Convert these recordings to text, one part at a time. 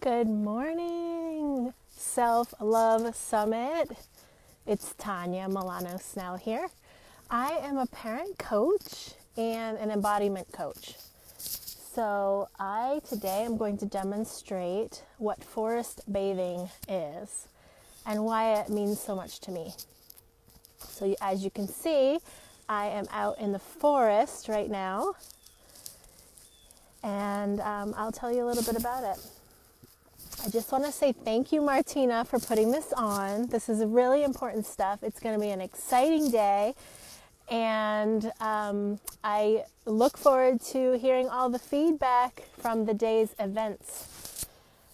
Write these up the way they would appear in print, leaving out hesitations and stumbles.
Good morning, Self-Love Summit. It's Tanya Milano Snell here. I am a parent coach and an embodiment coach. So today I'm going to demonstrate what forest bathing is and why it means so much to me. So as you can see, I am out in the forest right now, and I'll tell you a little bit about it. I just want to say thank you, Martina, for putting this on. This is really important stuff. It's going to be an exciting day, and I look forward to hearing all the feedback from the day's events.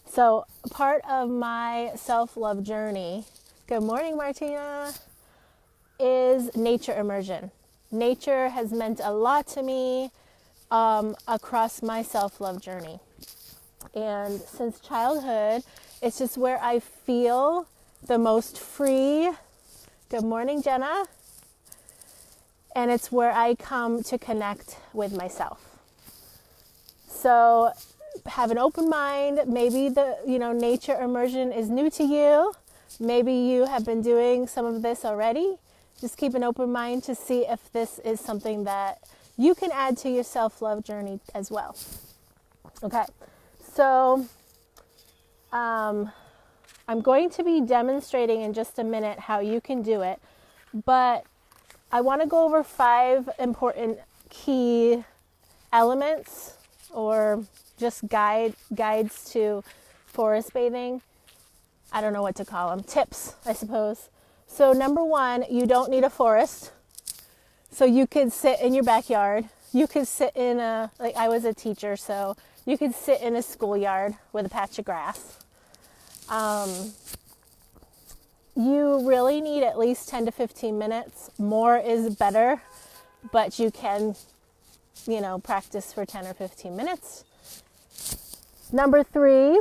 So part of my self-love journey, good morning, Martina, is nature immersion. Nature has meant a lot to me across my self-love journey. And since childhood, it's just where I feel the most free. Good morning, Jenna. And it's where I come to connect with myself. So have an open mind. Maybe the nature immersion is new to you. Maybe you have been doing some of this already. Just keep an open mind to see if this is something that you can add to your self-love journey as well. Okay. So I'm going to be demonstrating in just a minute how you can do it, but I want to go over 5 important key elements or just guides to forest bathing. I don't know what to call them. Tips, I suppose. So number 1, you don't need a forest. So you could sit in your backyard. You could sit in I was a teacher, so you could sit in a schoolyard with a patch of grass. You really need at least 10 to 15 minutes. More is better, but you can, practice for 10 or 15 minutes. Number 3,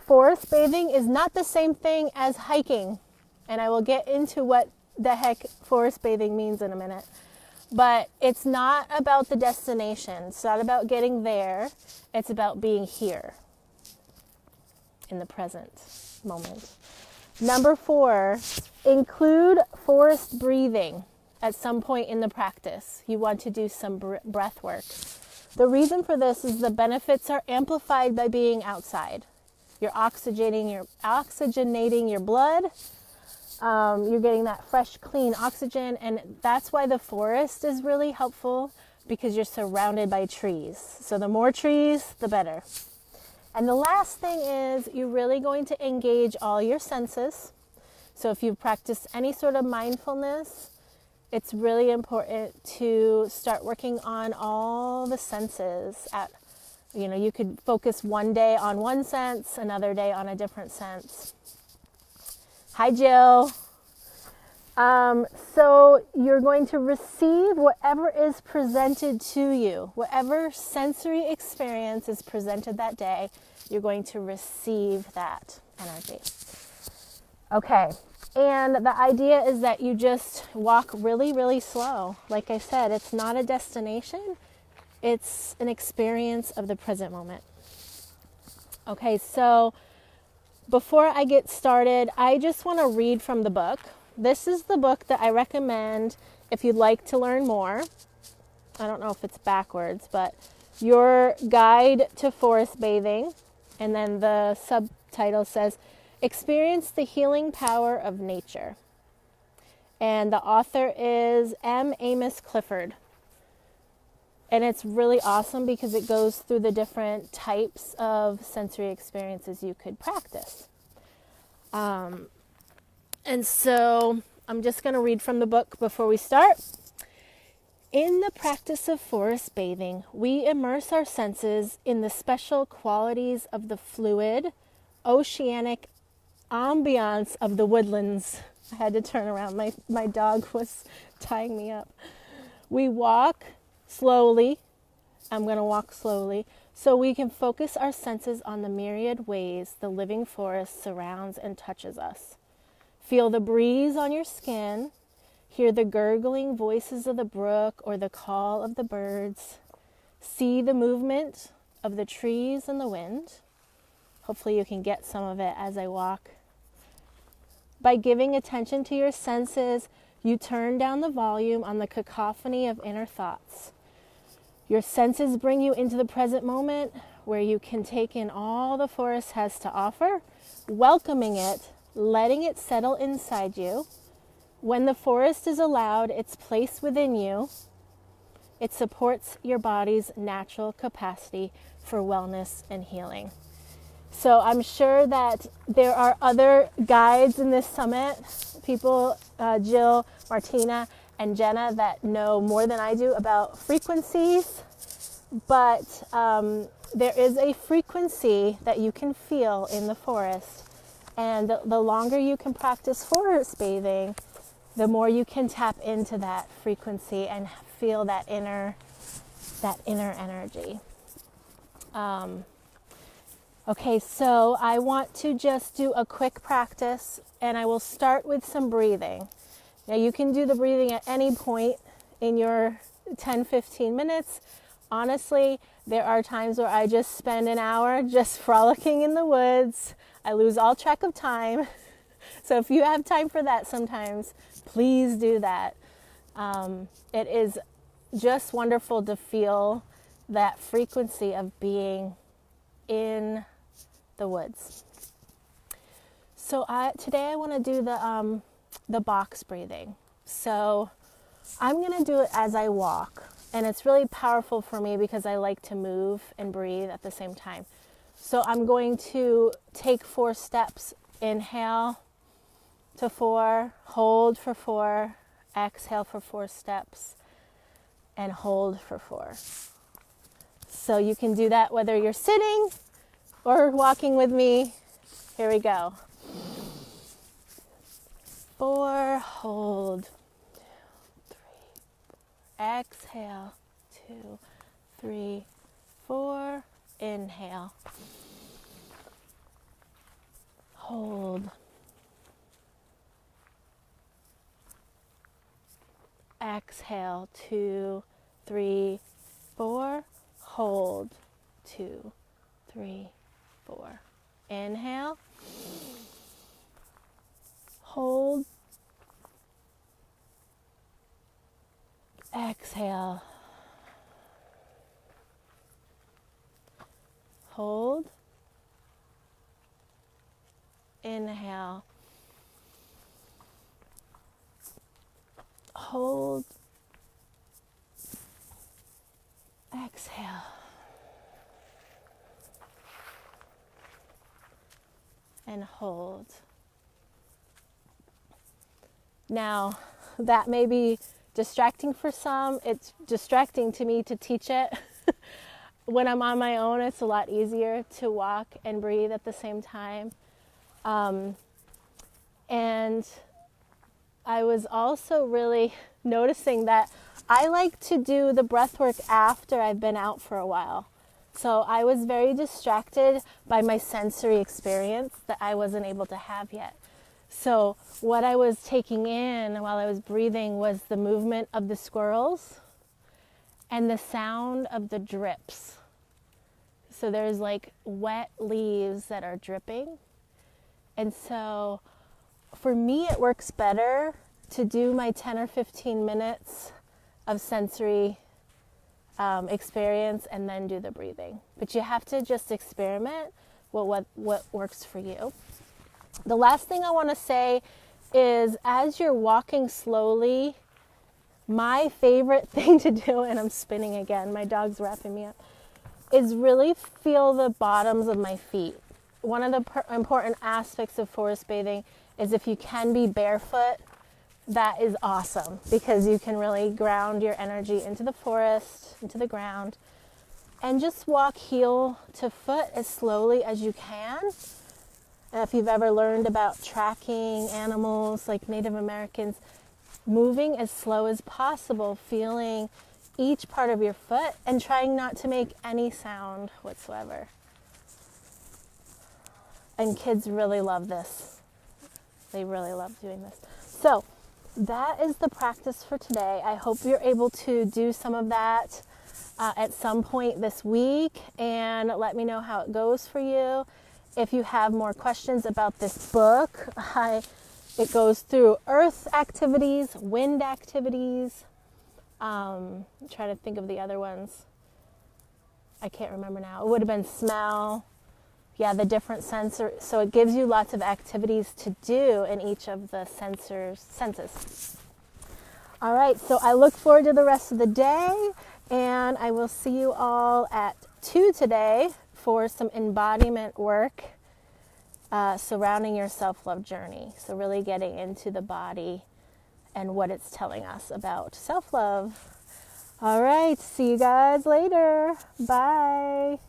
forest bathing is not the same thing as hiking. And I will get into what the heck forest bathing means in a minute. But it's not about the destination. It's not about getting there. It's about being here in the present moment. Number 4, include forest breathing at some point in the practice. You want to do some breath work. The reason for this is the benefits are amplified by being outside. You're oxygenating your blood. You're getting that fresh, clean oxygen, and that's why the forest is really helpful, because you're surrounded by trees. So the more trees, the better. And the last thing is you're really going to engage all your senses. So if you've practiced any sort of mindfulness, it's really important to start working on all the senses. You could focus one day on one sense, another day on a different sense. Hi, Jill. So you're going to receive whatever is presented to you. Whatever sensory experience is presented that day, you're going to receive that energy. Okay. And the idea is that you just walk really, really slow. Like I said, it's not a destination. It's an experience of the present moment. Okay, so before I get started, I just want to read from the book. This is the book that I recommend if you'd like to learn more. I don't know if it's backwards, but Your Guide to Forest Bathing. And then the subtitle says, Experience the Healing Power of Nature. And the author is M. Amos Clifford. And it's really awesome because it goes through the different types of sensory experiences you could practice. And so I'm just going to read from the book before we start. In the practice of forest bathing, we immerse our senses in the special qualities of the fluid, oceanic ambiance of the woodlands. I had to turn around. My dog was tying me up. We walk slowly. I'm going to walk slowly so we can focus our senses on the myriad ways the living forest surrounds and touches us. Feel the breeze on your skin. Hear the gurgling voices of the brook or the call of the birds. See the movement of the trees and the wind. Hopefully you can get some of it as I walk. By giving attention to your senses, you turn down the volume on the cacophony of inner thoughts. Your senses bring you into the present moment where you can take in all the forest has to offer, welcoming it, letting it settle inside you. When the forest is allowed its place within you, it supports your body's natural capacity for wellness and healing. So I'm sure that there are other guides in this summit, people, Jill, Martina, and Jenna, that know more than I do about frequencies. But there is a frequency that you can feel in the forest. And the longer you can practice forest bathing, the more you can tap into that frequency and feel that inner energy. Okay, so I want to just do a quick practice, and I will start with some breathing. Now you can do the breathing at any point in your 10-15 minutes. Honestly, there are times where I just spend an hour just frolicking in the woods. I lose all track of time. So if you have time for that sometimes, please do that. It is just wonderful to feel that frequency of being in the woods. So today I want to do the box breathing. So I'm going to do it as I walk, and it's really powerful for me because I like to move and breathe at the same time. So I'm going to take 4 steps. Inhale to 4, hold for 4, exhale for 4 steps, and hold for 4. So you can do that whether you're sitting or walking with me. Here we go. 4, hold. 2, 3, 4. Exhale. 2, 3, 4. Inhale. Hold. Exhale. 2, 3, 4. Hold. 2, 3, 4. Inhale. Hold. Exhale. Hold. Inhale. Hold. Exhale. And hold. Now, that may be distracting for some. It's distracting to me to teach it. When I'm on my own, it's a lot easier to walk and breathe at the same time. And I was also really noticing that I like to do the breath work after I've been out for a while. So I was very distracted by my sensory experience that I wasn't able to have yet. So what I was taking in while I was breathing was the movement of the squirrels and the sound of the drips. So there's like wet leaves that are dripping. And so for me, it works better to do my 10 or 15 minutes of sensory experience and then do the breathing. But you have to just experiment what works for you. The last thing I want to say is, as you're walking slowly, my favorite thing to do, and I'm spinning again, my dog's wrapping me up, is really feel the bottoms of my feet. One of the important aspects of forest bathing is if you can be barefoot, that is awesome, because you can really ground your energy into the forest, into the ground, and just walk heel to foot as slowly as you can. If you've ever learned about tracking animals like Native Americans, moving as slow as possible, feeling each part of your foot and trying not to make any sound whatsoever. And kids really love this. They really love doing this. So that is the practice for today. I hope you're able to do some of that at some point this week, and let me know how it goes for you. if you have more questions about this book, it goes through earth activities, wind activities. I'm trying to think of the other ones. I can't remember now. It would have been smell. Yeah, the different sensors. So it gives you lots of activities to do in each of the senses. All right, so I look forward to the rest of the day, and I will see you all at 2 today for some embodiment work surrounding your self-love journey. So really getting into the body and what it's telling us about self-love. All right, see you guys later. Bye.